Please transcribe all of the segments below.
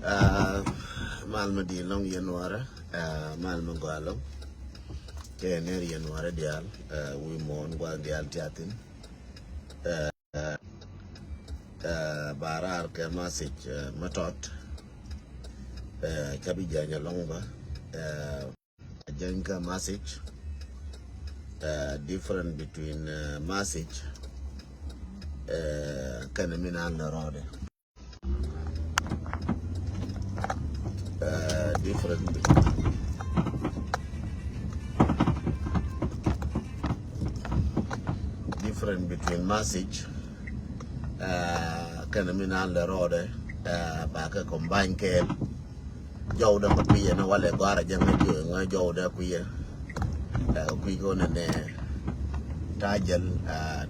Malma di long Januara, Malma Gallo, January Januara dial, we mon gua dial tiatin, barar ke masik matot, kabi janya longba, jangka masik, different between masik, kanaminan la rode. Different between message kana mina le rode ba ka combine ke jawda ko piye na wale gwara jangi nga jawda ku ye ku ko ne tajal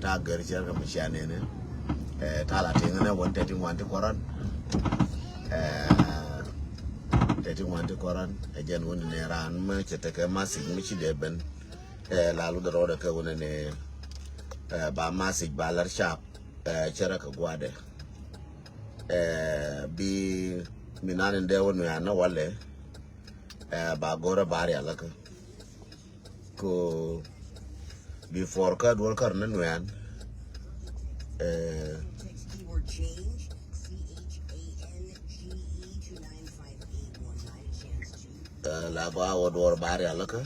tagar cer ka mishane ne tala tinga won tati wanti koran tati wanti koran ejen woni ne ran ma ce te ka masig mi ci deben lalu da rode ka woni ne ba masig balar sharp cera ka gwade bi minanin da wani ya na wale ba gora bari alaka ko before ka duwar kar nan wayan la ba wa duwar bari alaka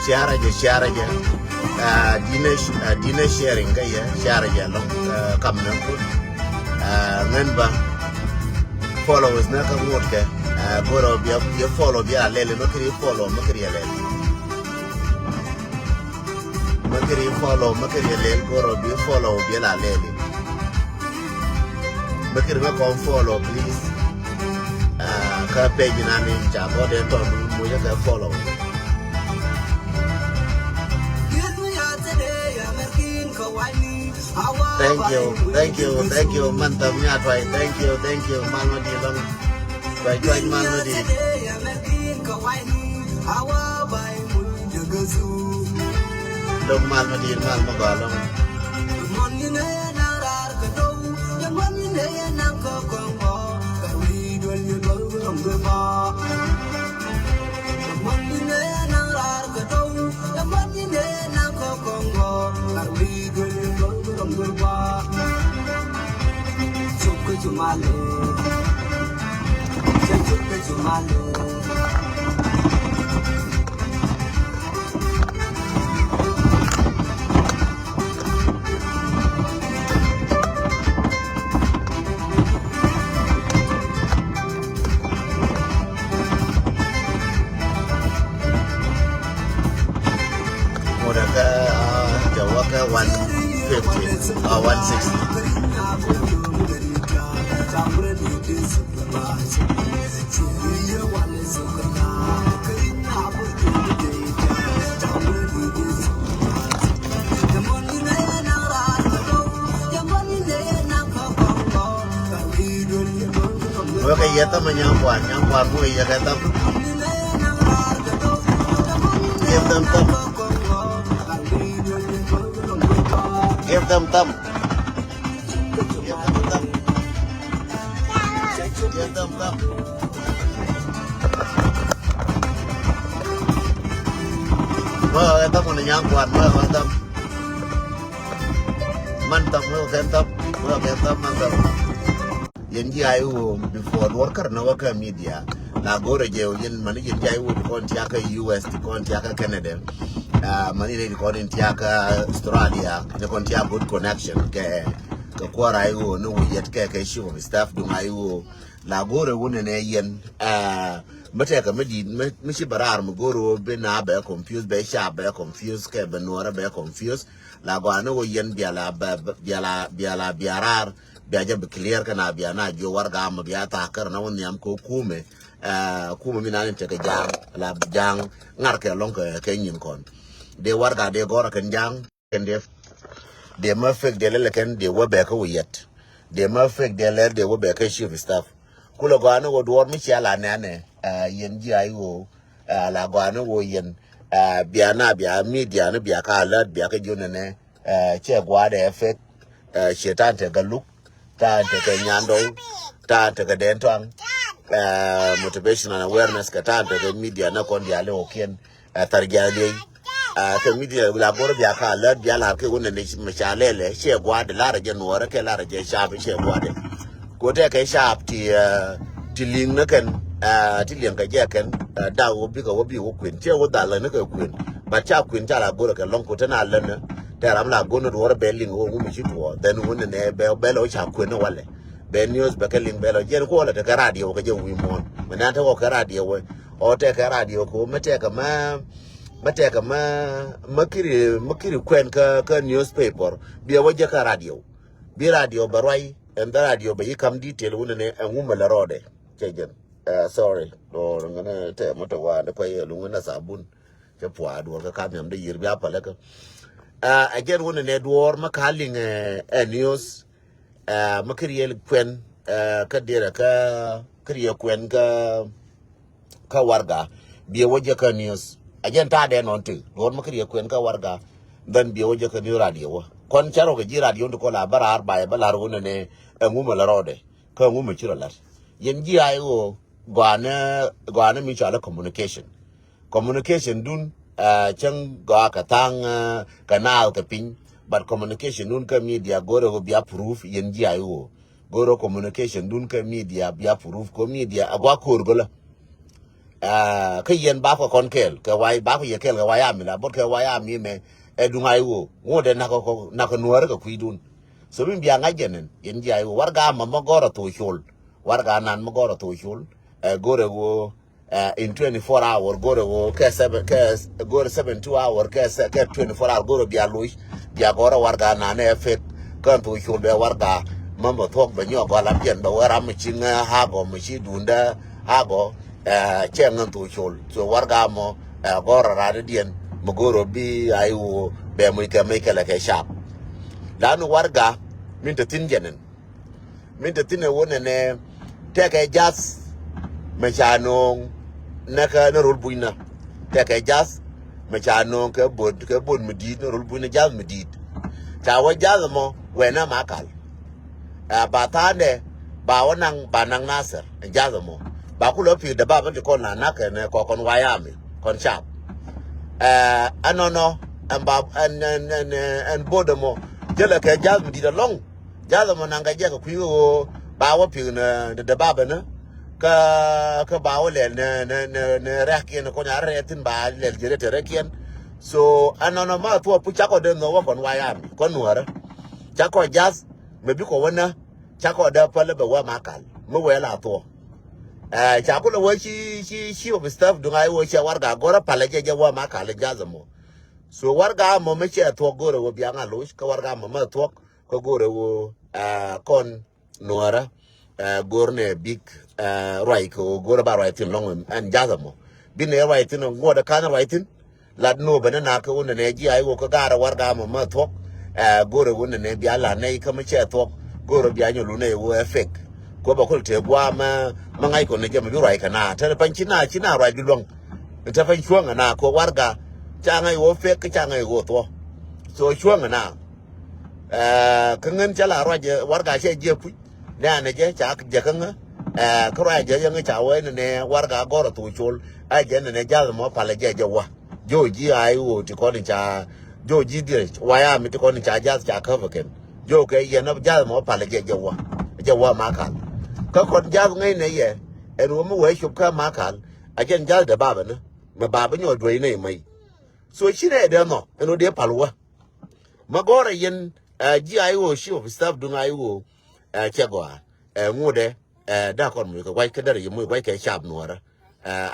share dina sharing kaya share long kamna ko member followers na ka ngot ke goro bi follow bi alele no kri follow makri alele goro bi follow bi alele makri ma ko follow please ka page na ni cha bo de to mo ya ka follow. Thank you, mantap nyatwai. Thank you, Malmadi long. Try Malmadi. Long Malmadi, Malmagalong. okay 150 or 160. Okay, yata manyangwan mo yata. Give them thumb. Give them thumb. Give them thumb. Give them thumb. Well, ito mo nanyangwan mo thumb. Man thumb mo thumb. Well, thumb man thumb. Yenji ayu before worker na worker media na gore je yen mani yenji ayu kon tiaka US kon tiaka Canada mani ne kon tiaka Australia ne kon tiaka good connection ke kwara ayu no yet ke shi of staff dum ayu na gore wona ne yen mate ka medi mishi barar mu goro be na be confused be sha be confused ke be nora be confused la go no yen biarar biaja be clear kana biana jo warga ma biata kar na woni am ko kume mi nan te ke jang la jang ngar ke long ke nyin kon de warga de gora kan jang ken de ma fek de le ken de we be ko yet de ma fek de le de we be ke chief staff kulo go anu go dwor mi chala ne yen ji ayo la go anu go yen biana bia media no bia ka alert bia ke jone ne che gwa de fek shetan te galuk ta te nyando ta te dentang motivational awareness ka ta te media na kon dia le okien tarjali ke media la gor bia ka la bia la ke wona ne machalele she gwa de la je Nuer ke la je sha she gwa de ko te ke sha ti ling na ken ti ling ka je ken da wo bi ko bi wo kwin che wo da la ne ka kwin ba cha kwin cha la gor ke long ko te na le ne teram la gono do belling wo mu chi to then won ne be lo cha kwin no wale be news be kelling be lo jen ko la te ka radio ka je wi mon mena te ko ka radio we o te ka radio ko mate ka makiri kwen ka newspaper bi wo je ka radio bi radio barwai and the radio be come detail won ne nguma la rode chejen sorry do ngana te moto wa de ko ye lu ngana sabun che pwa do ka ka mem de yir bi apale ka again one ne door makaling news makriel kwen ka dira ka kriya kwen ka warga bi woje ka news again ta de non tu door makriya kwen ka warga dan bi woje ka new radio kon charo ga ji radio ko la barar ba balar one ne nguma la rode ka nguma chiro lat yen ji ayo gwana mi chala communication dun chang ga katang kanal ta pin but communication dun ka media gore go bia proof yen ji ayo goro communication dun ka media bia proof ko media agwa korgola ka yen ba ko konkel ka wai ba ko yekel ka wai amila bot ka wai ami me edunga ayo ngode na ko Nuer ka kuidun so min bia ngajenen yen ji ayo warga ma goro to shol warga nan ma goro to shol gore go in 24 hours go ke 72 hours ke 24 hours go bia lui bia gora warga na ne effect kan to shul be warga mambo thok be nyo go la bien be wara mi chinga ha go mi chi dunda ha go chengan to shul so warga mo gora ra de dien mo goro bi ayu be mo ke me ke la ke sharp dan warga min te tin jenen min te tin wona ne te ke jas me chanong naka na rol buina te ke jas me chanong ke bod medit na rol buina jas medit ta wa jas mo wena makal ba tane ba wanang banang nasir jas mo ba ku lo pi de ba ban ko na naka ne ko kon wayami kon chap anono and ba and bodomo jela ke jas medit long jas mo nanga je ko ku ba wa pi na de ba ba na ka bawo le ne rakin ko nya retin ba le jere te rekin so anono ma to pu chako de no kon wayam kon Nuer chako jas me bi ko wana chako da pale be wa makal me wela to chako le wo chi of stuff do ngai wo cha warga gora pale je wa makal jazamo so warga mo me che to gore wo bianga lush ka warga mo ma to ko gore wo kon nuara gorne big right ko gore ba right in long and jazamo bin ne right in ngoda kana right in lad no bana ka wona ne ji ai wo ka gara warga mo ma to gore wona ne bi ala ne ka me che to gore bi anyo lu ne wo effect ko ba ko te gwa ma ngai ko ne je ma bi right kana ta pan china right bi long ta pan chuanga na ko warga cha ngai wo fake cha ngai wo to so chuanga na ka ngân cha la ra je warga che je pu na ne je cha je ka nga ka ra je yang cha we ne warga go to chul a je ne ja mo pa le je wa jo ji ai wo ti ko ni cha jo ji di wa ya mi ti ko ni cha ja cha ka va ken jo ke ye na ja mo pa le je wa ma ka ka kon ja ngai ne ye e ru mo we shup ka ma ka a je ja de ba ba ne ma ba ba nyo dwe ne mai so shi ne de no eno de palwa magora yen ji ayo shi of staff dun ayo chegwa ngude da kon mu ko wai kadar yi mu wai kai shab nuara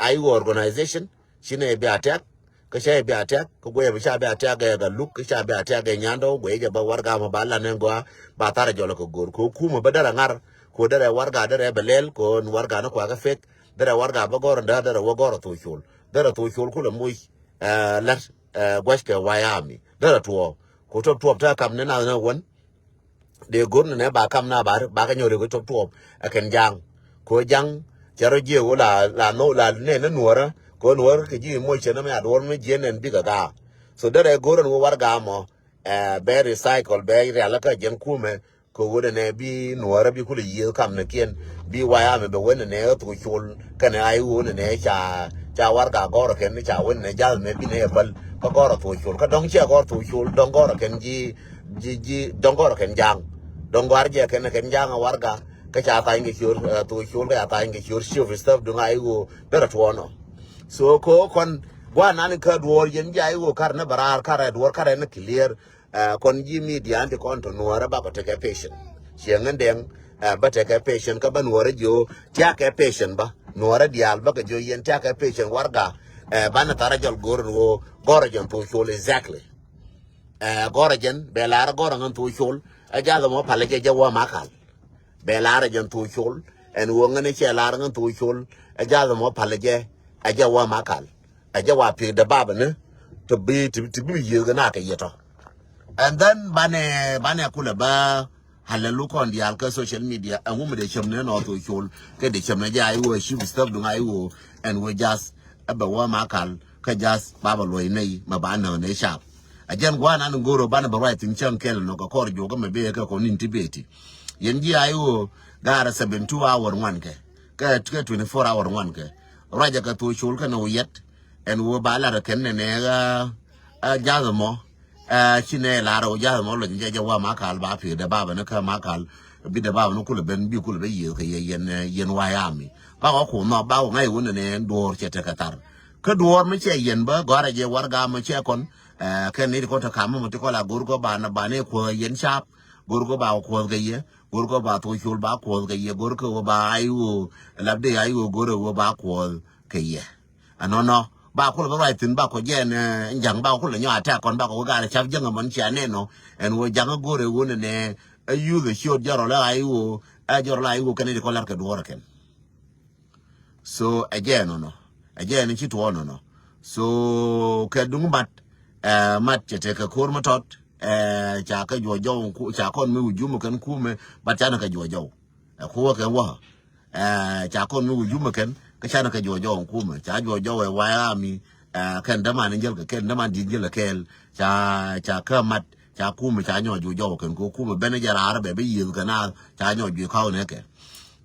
ayo organization shine bi attack ka shay bi attack ko goye bi sha bi attack ga look ka sha bi attack ga nyando goye ga ba warga ma balla ne go ba tara jolo ko gor ko kuma badara ngar ko dare warga dare belel ko warga na ko ga fek dare warga ba gor da dare wo gor to chul dare to chul ko le muy lat gwashke wayami dara to ko top ta kam ne na won de gon ne ba kam na ba ka nyore ko top aken jang ko jang charo je la no la ne nuora ko nuora ke ji mo chena me ador me jenen biga ga so dare goron wo warga mo be recycle be ala ka jen kume ko wona ne bi nuora bi kula yi kam ne kien bi wayami be wona ne to chul kana ai wona ne cha warga goro ken cha won ne jal me bi ne bal ko goro to chul ka dong che goro to chul dong goro ken ji dong goro ken jang dong war je ken jang warga ka cha ta ngi chul to chul ka ta ngi chul shiv stuff dung ai go dara to no so ko kon gwa nan ka duor yen ja ai go kar na barar kar duor kar ne clear kon ji media ante kon to nuora ba ko te ka patient chieng ndeng ba te ka patient ka ban nuora jo tia ka patient ba nuora dial ba ka jo yen tia ka patient warga bana tara jol goro jon to chul exactly goro jen belar goro ngan to chul aja mo pale je wa makal belar jon to chul en wo ngane che lar ngan to chul aja mo pale je aja wa makal aja wa pi de baba ne to be ye ga na ka yeto and then bane kula ba halalu kon di alka social media and wo me de chemne no to chul ke de chemne ja ai wo shi stuff do ai wo and we just aba wa makal ka just baba loy nei ma ba na ne sharp ajan gwana no goro bana ba right in chan kel no ko kor jo ga me be ka ko nin tibeti yen ji ayo gara 72 hour one ke ka 24 hour one ke raja ka to chul ka no yet en wo ba la ken ne ga ja mo chine la ro ja mo lo je wa makal ba fi da baba ne ka makal bi da baba no kula ben bi kula be ye ka yen wa ya mi ba ko no ba ngai won ne dor che te katar ka dor me che yen ba gara je warga me che kon ken ni ko ta kam mo ti ko la gur ko ba na ba ne ko yen sharp gur ko ba ko ga ye gur ko ba to chul ba ko ga ye gur ko ba ayu labde ayu gur ko ba ko ga ye anono ba ko ba right tin ba ko je ne jang ba ko le nya ta kon ba ko ga cha jang mon cha ne no en wo jang gur wo ne ayu the short jaro la ayu ajor la ayu ken ni ko la ka dor ken so again no again chi to no so ke dung mat mat che ka kor matot cha ka jo ku cha kon mi uju mo kan ku me ba cha na ka jo ko ke wa cha kon mi uju mo kan ka cha na ka jo ku me cha jo e wa mi kan da man ngel ka ken da man di ngel kel cha ka mat cha ku me cha nyo jo kan ko ku me ben ja ra be yi ka na cha nyo ju ka ne ke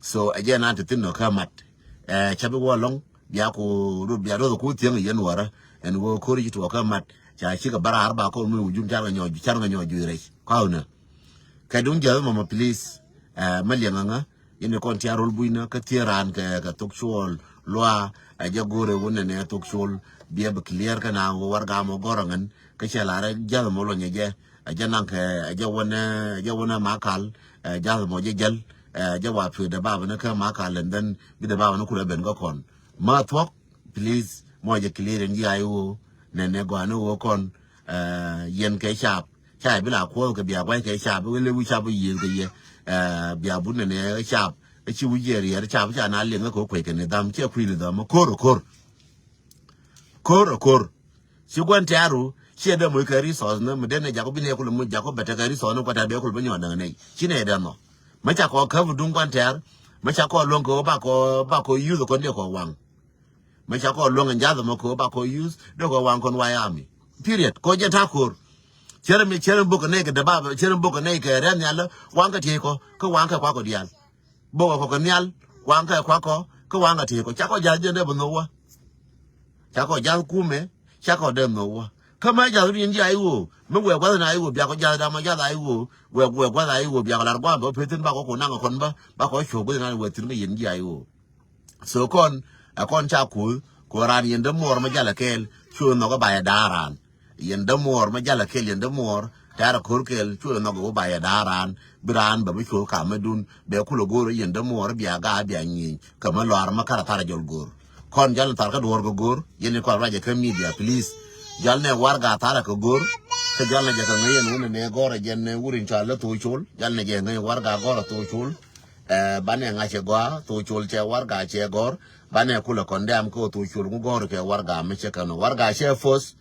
so again ante tin no ka mat cha bi wo long bia ko ru bia ro ko tieng yen wara en wo ko ri to ka mat cha chi ka bara ba ko mu jum cha nyo ju cha nyo ju re ka una ka dun ja mama please malianga nga ine kon ti arol buina ka tiran ka tok shol loa a jagore wona ne tok shol bia ba clear kana warga mo gorangan ka cha la ra ja mo lo nyeje a janan ka a jawona makal ja mo je jal jawa fu da baba na ka makal then bi da baba na kula ben go kon ma thok please mo je clear ndi ayo ne go anu wo kon yen cái chạp chai bây là khô cái bia quay cái chạp với lưu chạp với gì cái bia bún này cái chạp cái chiu gì rồi cái chạp chả nào liền cái cổ quậy cái này đam chia quy được mà kor si quan taru si ada mo cái resource nó mà đến này jacob này cũng muốn jacob beta cái resource nó qua tabi cũng bao nhiêu này chỉ này đó nó mà chắc có cover đúng quan tar mà chắc có long có ba có use con đi có wang mà chắc có long anh giá mà có ba có use đâu có wang con Wyoming period có chỉ thắc kur chere book này cái đaba chere book này cái ren nyalo wang cái thì có wang cái quá có dial bo có cái nyal wang cái quá có wang cái thì có chắc có giá trên đây bên đâu chắc có giá cume chắc có đem đâu kama giá đi như ai u mình quẹo qua này u bia có giá đam giá này u quẹo qua này u bia có làm qua bữa phía trên ba có năng ở con ba có show bên này quẹo trên cái gì ai u so con cha của ran yên đâm mồi mà giá là kel chui nó có bài đa ran yên đâm mồi mà giá là kel yên đâm mồi ta là khối kel chui nó có bài đa ran bran ba bị chui cả mà đun bé khu lô yên đâm mồi bia ga bia nhỉ kama loar mà cả thara jol gor con jal tar ka dor go gor yene ko raje ka media please jal ne warga tara ko gor te jal ne jaka ngayen wona ne gora jenne wurin ta la to chul jal ne je ngay warga gora to chul bane nga che gwa to chul che warga che gor bane kula kondam ko to chul go gor ke warga me che kano warga che fos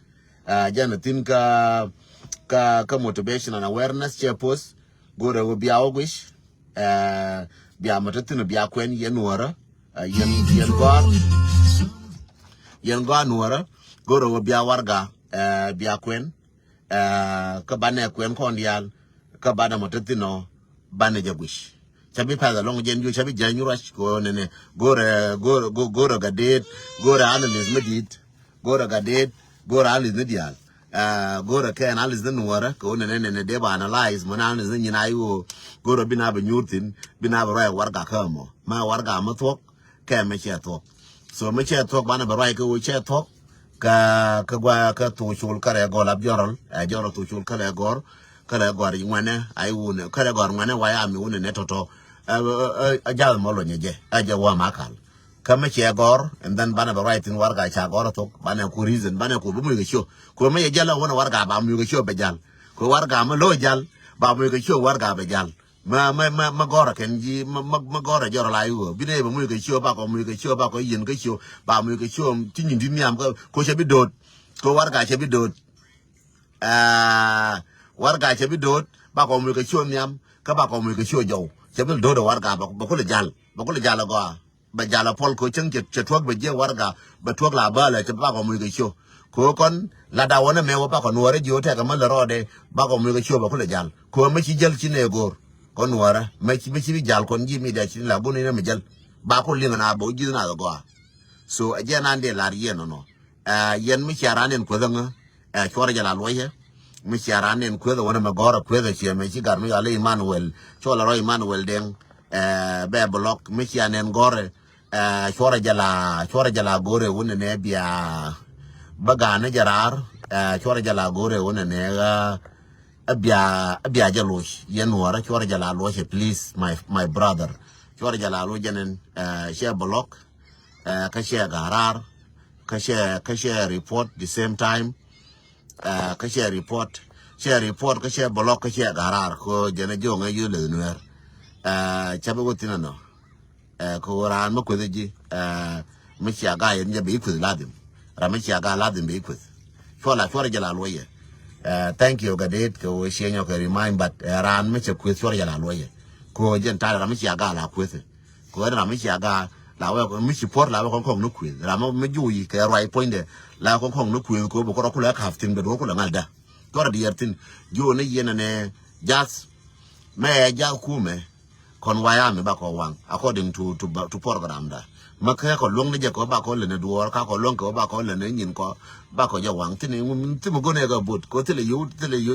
jana tin ka motivation and awareness che pos gore wo biawo gwish bia matatina bia kwen yenora yen gwa nuara goro wo bia warga bia kwen ka bane kwen kondial ka bana motetino bane jagwish chabi pada long jen ju chabi janyu rash ko nene goro gadet goro analyst medit goro gadet goro analyst medial goro ke analyst the nuara ko nene de ba analyze mana analyst ni na yo goro bina ba nyutin bina ba rai warga kamo ma warga matok ke me che tok so me che tok bana ba rai ko che tok ka gwa ka to chul kare go lab jorol jorol to chul kare gor ngwane ai wune kare gor ngwane wa ya mi wune netoto ajal molo nyeje aja wa makal kama che gor and then bana ba rai tin warga cha gor tok bana ku reason bana ku bu mu ga sho ko me jala wona warga ba mu ga sho be jal ko warga ma lo jal ba mu ga sho warga be jal ma gora kenji ma gora joro la yu bine ba mu ga sho ba ko yin ga sho ba mu ga sho tin yin miam ko che bidot ko warga che bidot warga che bidot ba ko mu ga sho miam ka ba ko mu ga sho jo che bidot warga ba ko le jal go ba jala pol ko cheng che twak be je warga ba twak la ba le che ba ko mu ga sho ko kon la da wona me wa ba ko nuore ji o te ga ma le rode ba ko mu ga sho ba ko le jal ko ma ci jal ci ne gor kon wara me ci jal kon ji mi da ci la bonu ne me jal ba ko linga na bo ji na go so aje na ande la yen no yen mi charanen ko danga chora jala loye mi charanen ko da wona ma gora ko da ci me ci gar mi ale Emmanuel chola ro Emmanuel den be block mi chanen gore chora jala gore wona ne bia baga na jarar chora jala gore wona ne abia jalosh yen wara chora jala losh please my brother chora jala lo janen share block ka share garar ka share report the same time ka share report ka share block ka share garar ko jene jonga yule Nuer chabe wotina no ko ran mo ko ji mi ga yen je be ku ladim ra mi ga ladim be ku chora jala lo ye thank you gadet ko shenyo ko remind but ran me che kwet chora jala loye ko jen ta ra me ga la kwet ko ra me ga la wa ko mi support la wa ko no kwet ra mo me ju yi ke right point de la ko no kwet ko bo ko la kaftin be do ko la ngalda ko ra diertin ju ne yena ne just me ja kume kon Wyoming ba ko wang according to program da maka ko long ne je ko ba ko le ne duor ka ko long ko ba ko le ne nyin ko ba ko ja wang tin mo gone ga but ko tele yu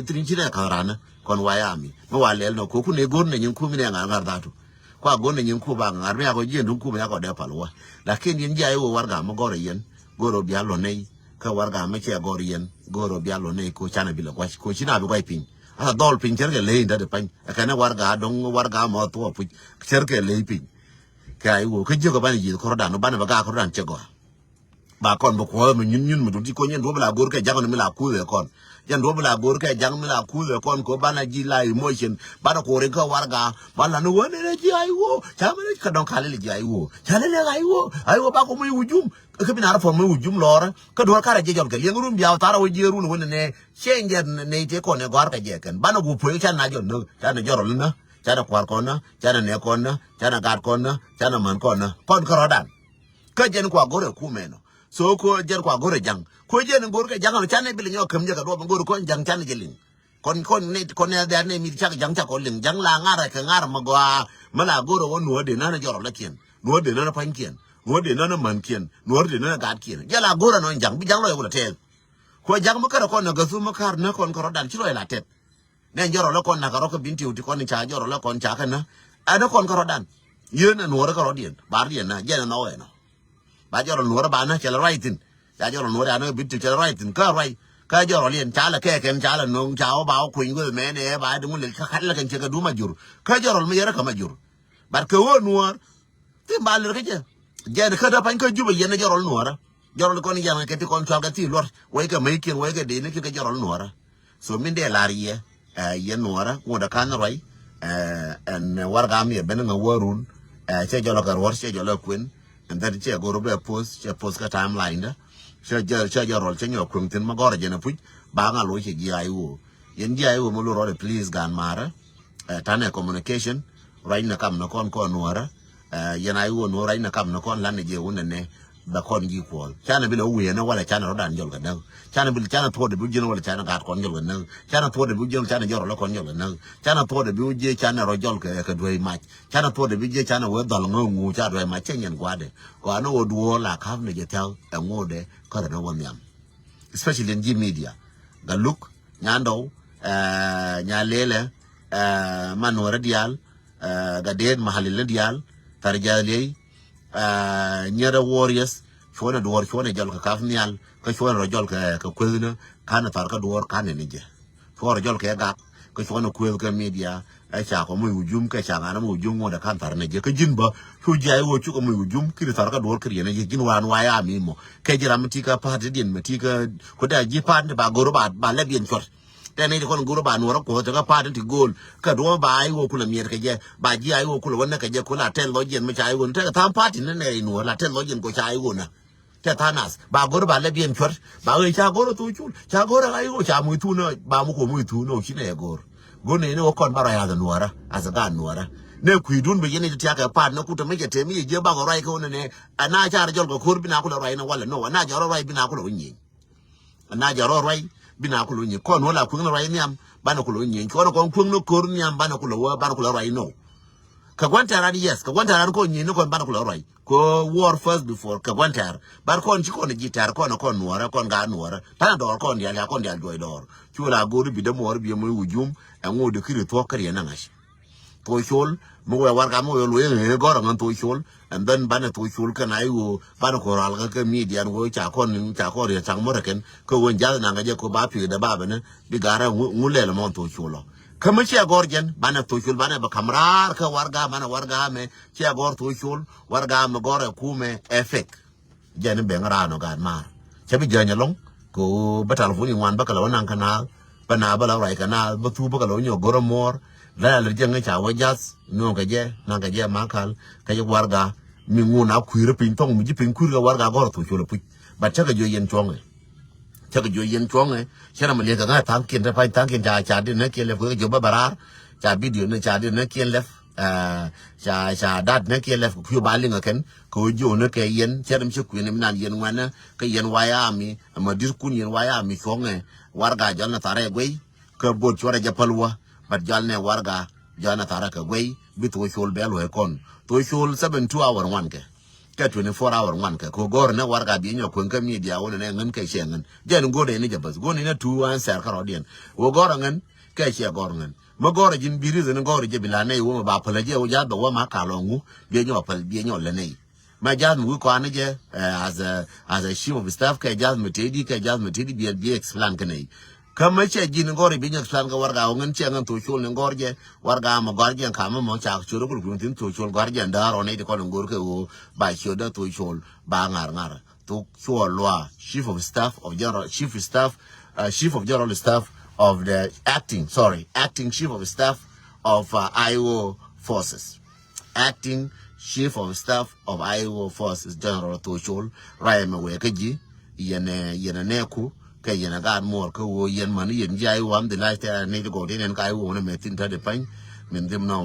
tin chine ka rana kon Wyoming mo wale no ko ku ne gon ne nyin ku mi ne ngar da tu kwa gon ne nyin ku ba ngar me ko je ndun ku me ko de palwa lakini yin ja yo warga mo gore yen goro bia lo nei ka warga me che gore yen goro bia lo nei ko chana bi lo ko china bi ko pin asa dol pin cherke le nda de pan kana warga dong warga mo to pu cherke le pin kai wo ke jogo bani ji ko da no bana baga ko dan chego bà con bọc hoa mình nhún mình đi coi nhân đố là gor cái giang mình là cú rồi con nhân đố là gor cái giang mình là cú rồi con có ban là gì là emotion ban là cố đến cái warga ban là nó quên đấy gì ai wo chả mấy cái đồng khai lên gì ai wo chả lên ai wo bà có mấy ujum cái bên nào phong mấy ujum lor cái đuôi cái gì chọn cái liang room biao tara wo gì room wo này change này thế con này gor cái gì kan ban là gu phơi chả na chọn nữa chả na chọn nữa chả na quar con nữa chả na ne con nữa chả na gạt con nữa chả na man con nữa con cái đó cái dân qua gor ku meno so ko jer kwa gore jang ko jen gor ka jang no chane bil nyo kem jaga do gor ko jang chane jelin kon ne da ne mi chak jang chak ko ling jang la ngara ka ngara magwa mala goro won no de na joro lakien no de na pankien no de na man kien no de na gad kien jala goro no jang bi jang lo yo te ko jang mo kara ko na gasu mo kar na kon ko dan chiro la tet ne joro la kon na ka ro ko binti uti kon cha joro la kon cha kana ana kon ko dan yen no ra ko dien bar dien na jen no we no bà cho nó bà nó chơi right tin, bà cho nó đã nó biết chơi right tin, cái cho nó liền trả là cái trả là nông cháu báo khuyên với mẹ này bà đừng có lấy khát là cái chơi cái đúng mà jur, cái cho nó mới ra cái mà jur, bà kêu nuor, thì bà lấy cái gì, giờ cái đó phải cái jur bây giờ nó cho nó nuor á, cho nó con gì mà cái con cho cái gì luôn, quay cái mấy kia quay cái đấy nó cái cho nó nuor á, so mình để lại gì á, giờ nuor á, ngồi đó khăn rồi, and warga mi bên ngầu warun, chơi cho nó cái war chơi cho nó quên. And then she go to post ka timeline da she roll chen yo kuntin magora jena puj ba nga lo che giaiwo yen giaiwo mo lo please gan mara tane communication right na kam na kon nuara yen ai wo no right na kam na kon lan je wona ne ba kon gi ko chana bi lo we na wala chana ro dan jol ga na chana bil chana to de bu jeno wala chana ga kon jol ga na chana to de bu jeno chana joro lo kon jol ga na chana to de bu je chana ro jol ka do ma chana to de bu je chana we dol ngu cha do ma chen yen kwa de ko no wo duo la ka ne je tel e ngode ko da no won yam especially in G media ga look nyando nya lele manora dial ga den mahalil dial tarjali nyara warriors shona duwar shona jol ka kafnial ka shona rojol ka kwezna kana tar ka duwar kana nije shona rojol ka ga ka shona kwez ka media ai cha ko mu hujum ka cha ngana mu hujum da kan tar nije ka jinba hu jai wo chu ko mu hujum kiri tar ka duwar kiri ne jin wan wa ya mi mo ka jira mati ka pa din mati ka ko da ji pa ba goro ba le bien chot te ne ko ngoro ba no ko ta ka pa ti gol ka do ba ai wo kula mier ka je ba ji ai wo kula wona ka je kula tel lo jen ma chai won te ta pa ti ne ne no la tel lo jen ko chai wona te tanas ba goro ba le bien chot ba ai cha goro tu chul cha goro ai wo cha mu tu no ba mu ko mu tu no chi ne goro go ne ne ko ba ra ya da nuara azaga nuara ne kuidun be yene ti aka pa na kuta me je mi je ba go rai ko ne ana cha ra jol ko kur bina kula rai na wala no ana ja ro rai bina kula unyi ana ja ro rai bina kulo nyi kon wala kun rai niam bana kulo nyi kon kun no kor niam bana kulo rai no ka gwanta ran yes ka gwanta ran ko nyi no kon bana kulo rai ko war first before ka gwanta bar kon ci kon gitar kon nuara kon ga nuara ta do kon ya do dor chula goru bi de mor bi mo wujum en wo de kiri to kare na ngash to shol mo war ga mo lo ye goro ngan to shol and then bana to shol kan ai wo bana ko ral ga media wo cha kon ya chang mo reken ko won ja na ga je ko ba pi da ba bana bi gara ngule le mon to sholo kama chi gorgen bana to shol bana ba kamrar ka warga bana warga me chi gor to shol warga me gore kume efek jen be ngara no ga mar che bi janya long ko batal fu ni wan ba kala nan kana bana ba la rai kana ba tu ba kala nyo goro mor la le jeng cha wa jas no ga je na ga je makal ka je warga mi nguna kuire pin tong mi ji pin kuire warga gor to sholo pu ba cha ga jo yen chong cha ga jo yen chong chera ma le ga tan kin da pa tan kin cha de ne ke le fu jo ba barar cha video ne cha de ne ke le cha dat ne ke le fu ba linga ken ko jo ne ke yen chera mi ku ne nan yen wana ka yen waya mi ma dir kun yen waya mi chong warga jal na tare gwe ka bo chora ja palwa bat jal ne warga jana tare ka gwe bi to shol belo e kon to shol 72 hour one ke 24 hour one ke ko gor ne warga bi nyo kun ka media wona ne ngan ke shengan jen go de ne jabas go ne 2 an ser ka rodien wo gor ngan ke che gor ngan ma gor jin biri zen gor je bilane wo ba pala je wo ja do wa ma ka longu bi nyo pal bi nyo le ne ma jazz mu ko ane je as a chief of staff ke jazz metedi bi explain kane kama che jin ngori bi nyak san ga warga ngan che ngan to chul ngorje warga ma gorje kama mo cha churu ku tin to chul gorje ndaro ne ko ngor ke o ba choda to chul ba ngar to Chua Chief of Staff of General Chief of Staff Chief of General Staff of the acting Chief of Staff of IO Forces. Acting Chief of Staff of IO Forces General Tochol Ryan Wekaji Yene Neku Kayana God more ko yen money yen jai wam the last need to go in and kai won a metin to the pine men them no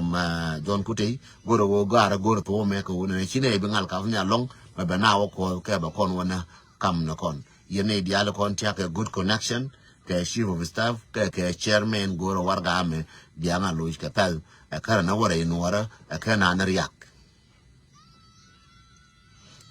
John Kute go to go to make one and chine bengal kavnya long but now ko kaba con wana come no con yene dialo con take a good connection ke Chief of Staff ke chairman go to warga ame dianga lois katal a kana wara in wara a kana riak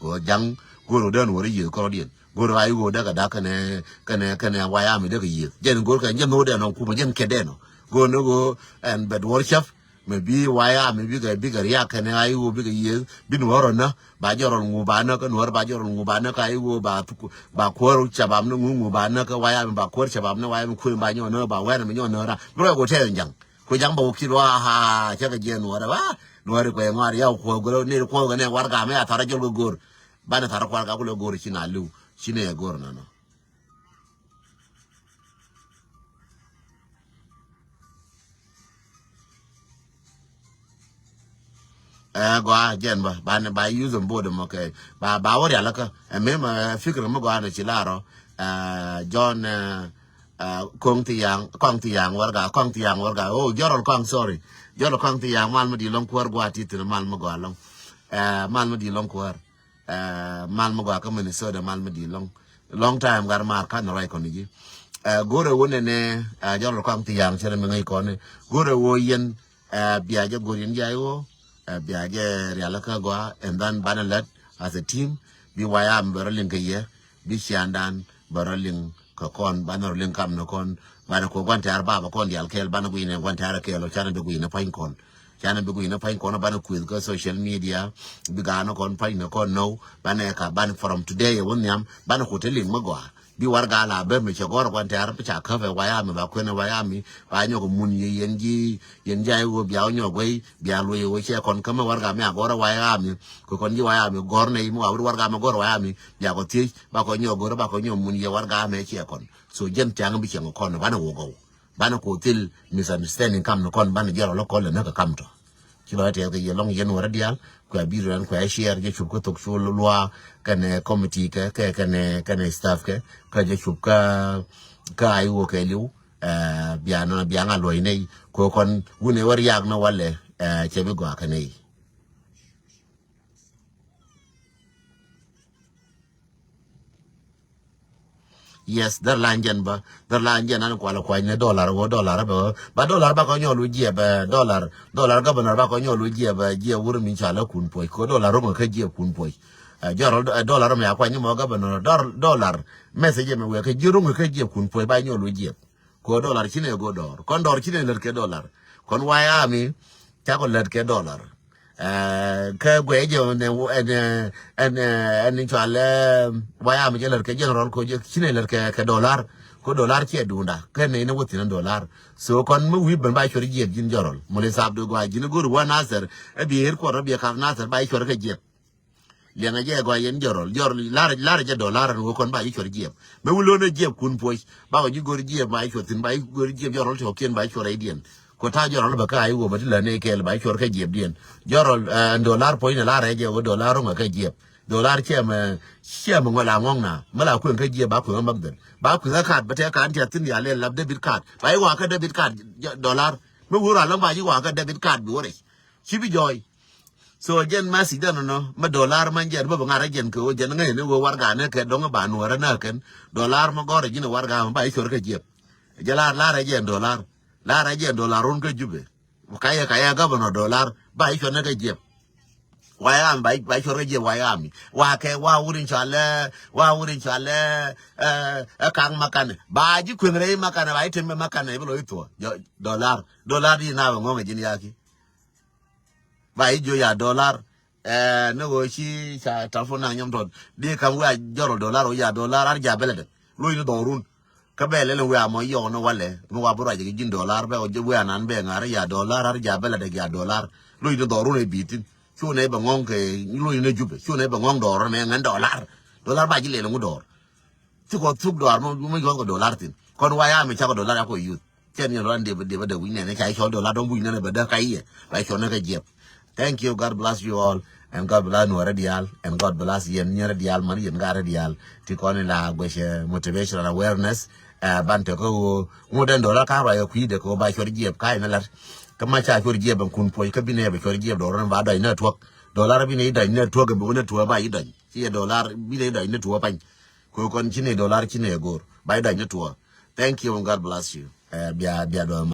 go jang go to don wori you cordian go to I go daga kana wayami daga yi jen go ka jen no de no kuma jen kedeno go no go and but worship maybe wayami bigger ya kana I go bigger yi bin woro na ba joron ngubana ka nor ba joron ngubana ka I go ba kwor chabam no ngubana ka wayami ba kwor chabam no wayami ku ba nyo no ba wana mi nyo no ra bro go te jang ko jang ba ukiro ha cha ka jen wora ba nor ko ngari ya ko go ne ko ne warga me atara jol go gor bana tara ko ga ko gor china lu chine ya gor no go jen ba use on board mo ke ba wori alaka me ma fikra mo go ana chilaro John kong ti yang warga oh jorol kong sorry jorol kong ti yang mal ma di long kwar go ati mal mo go long mal ma di long kwar mal mo go ka Minnesota mal ma di long time gar mar kan rai ko ni gore wone ne jorol kong ti yang chere me ngai ko ne gore wo yen biaje gorin jayo biaje realaka go and then banalet as a team bi wayam berlin ke ye bi shandan berlin ko kon banor kam no kon bana ko gwante arba ba kon dial kel bana guine gwante ara kelo chana be guine pain kon chana be guine pain kon bana quiz go social media bi gano kon pain kon no bana ka ban from today wonyam bana ko telling magwa bi warga la be me chegor gwante ara picha ka fe wayami ba kwene wayami ba nyogo mun yenji yenjai go biaw nyogoi bialu yo che kon kama warga me agora wayami ko kon ji wayami gorne imu awur warga me gor wayami ya ko ti ba ko nyogo ba ko nyom mun ye warga me che kon so jen tang bi chengo kon bana wo go bana ko til misunderstanding kam no kon bana jero lo ko le na ka kam to kilo ate ke yelong yen wara dial ko biran ko share je chup ko tok so lwa kane committee kane staff ka je chup ka ai wo ke liu bianga lo nei ko kon wune war yag no wale che bi go ka nei yes dar lanjen an ko la ko ne dollar ba dollar ba ko nyolu je ba dollar governor ba ko nyolu je ba je wuro mi chala kun poi ko dollar ro ka je kun poi joro dollar me akwa ni mo governor dollar message me we ka jiro ka je kun poi ba nyolu je ko dollar chine go dor kon dor chine ler ke dollar kon waya mi ta ko ler ke dollar ka gweje en chale waya mi ler ke general ko je chine ler ke dollar ko dollar che dunda ke ne wuti dollar so kon mu wi ban ba chori je jin jorol mo le sabdo gwa jin go ru nasar e bi her ko rabia ka nasar ba chori ke je le nga je gwa yen jorol lar je dollar ko kon ba chori je me wulo ne je kun pois ba ko ji go je ba chori tin ba go je jorol to ken ba chori dien ko ta jorol ba ka ayu ba tila ne kel ba chor ka jeb dien jorol dollar point la re je o dollar ma ka jeb dollar che ma ngola ngongna mala ku ka jeb ba ku magdan ba ku ka card ba ta ka anti tin ya le lab debit card ba yi wa ka debit card dollar mu wura lan ba yi wa ka debit card bi wore shi bi joy so jen ma si dan no ma dollar man je ba ngara jen ko jen ngai ne wo warga ne ke dong ba no ra na ken dollar ma gore jine warga ba yi chor ka jeb jala la re je dollar la raje dollar on ka jube kaya governor dollar ba iko na ka jeb wayam ba iko reje wayami wa ke wa wurin chale kang makane ba ji kwengre makane ba itembe makane bilo ito dollar di na ngo ngejini yaki ba ijo ya dollar no go shi cha telefona nyam ton di kam wa joro dollar o ya dollar ar jabele de lo ino dorun ka bele le wa mo yo no wale no wa bura ji jin dollar be o je wa nan be ngare ya dollar ar ja bele de ya dollar lo ino doru ne bitin chu ne ba ngong ke lo ino jube chu ne ba ngong dor me ngan dollar dollar ba jile ngu dor ti ko tuk dor mo yo ko dollar tin kon wa ya me cha ko dollar ko youth chen yo ran de wi ne cha cho dollar don bu ne be da kai ba cho ne ka jep. Thank you. God bless you all. And God bless Nuer Dial. And God bless Yen Nuer Dial, Man Yen Gara Dial. Tikoni la motivation and awareness. Bante ko ngoden dollar ka ba yo kwide ko ba chori jeb kai na lat. Kama cha chori jeb kun po ka bine be chori jeb dollar ba da network. Dollar bine da network be network ba idan. Chi dollar bine da network pan. Ko kon chine dollar chine gor. Ba da network. Thank you and God bless you. Bia do